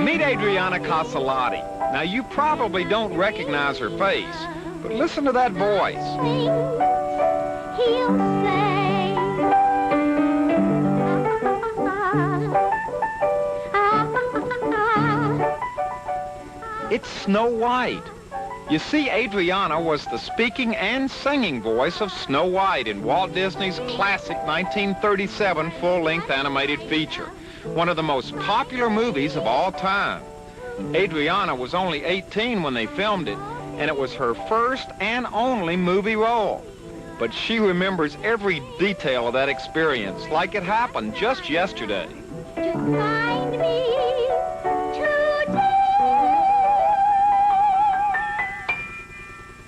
Meet Adriana Caselotti. Now, you probably don't recognize her face, but listen to that voice. He'll say, It's Snow White. You see, Adriana was the speaking and singing voice of Snow White in Walt Disney's classic 1937 full-length animated feature, one of the most popular movies of all time. Adriana was only 18 when they filmed it, and it was her first and only movie role. But she remembers every detail of that experience like it happened just yesterday. to find me today.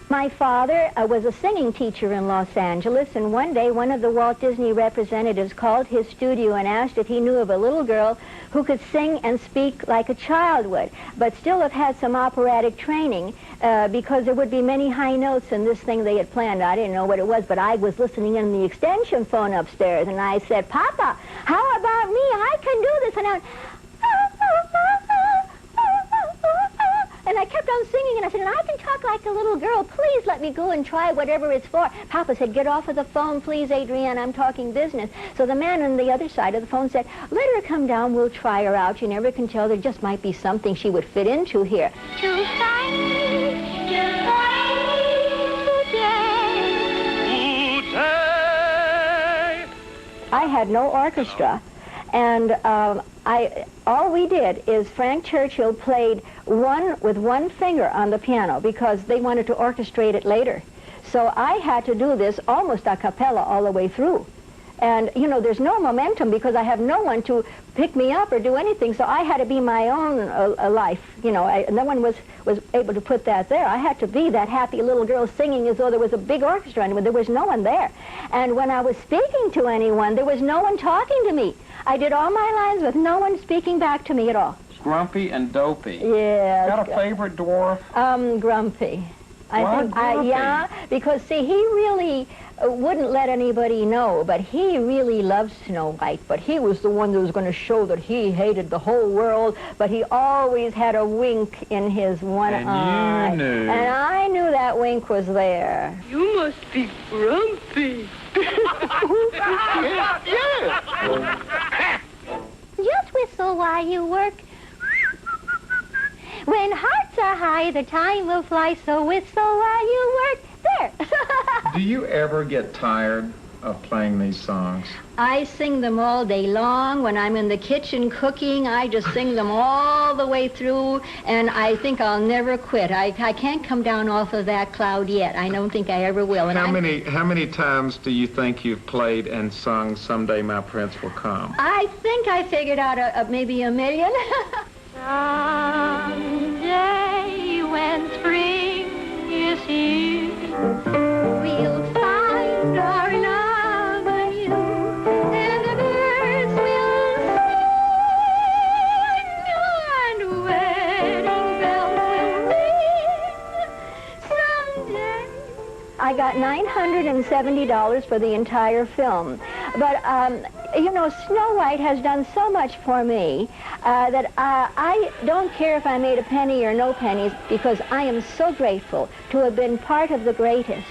My father was a singing teacher in Los Angeles, and one day one of the Walt Disney representatives called his studio and asked if he knew of a little girl who could sing and speak like a child would, but still have had some operatic training because there would be many high notes in this thing they had planned. I didn't know what it was, but I was listening in the extension phone upstairs, and I said, "Papa, how about me? I can do this." And I kept on singing, and I said, "And I can talk like a little girl. Please let me go and try whatever it's for." Papa said, "Get off of the phone, please, Adriana. I'm talking business." So the man on the other side of the phone said, "Let her come down. We'll try her out. You never can tell. There just might be something she would fit into here." To find me today. I had no orchestra, and all we did is Frank Churchill played with one finger on the piano because they wanted to orchestrate it later. So I had to do this almost a cappella all the way through. And, you know, there's no momentum because I have no one to pick me up or do anything, so I had to be my own life. You know, no one was able to put that there. I had to be that happy little girl singing as though there was a big orchestra, and there was no one there. And when I was speaking to anyone, there was no one talking to me. I did all my lines with no one speaking back to me at all. Grumpy and dopey. Yeah. Got a favorite dwarf? Grumpy. Grumpy? Yeah, because, see, he really wouldn't let anybody know, but he really loved Snow White, but he was the one that was going to show that he hated the whole world, but he always had a wink in his one eye. And you knew. And I knew that wink was there. You must be grumpy. Just whistle while you work. When hearts are high, the time will fly, so whistle while you work. There. Do you ever get tired of playing these songs? I sing them all day long. When I'm in the kitchen cooking, I just sing them all the way through, and I think I'll never quit. I can't come down off of that cloud yet. I don't think I ever will. And How many times do you think you've played and sung Someday My Prince Will Come? I think I figured out maybe 1 million. Someday when spring is here, we'll find our love anew, and the birds will sing, and wedding bells will ring. Someday. I got $970 for the entire film. But, you know, Snow White has done so much for me that I don't care if I made a penny or no pennies, because I am so grateful to have been part of the greatest.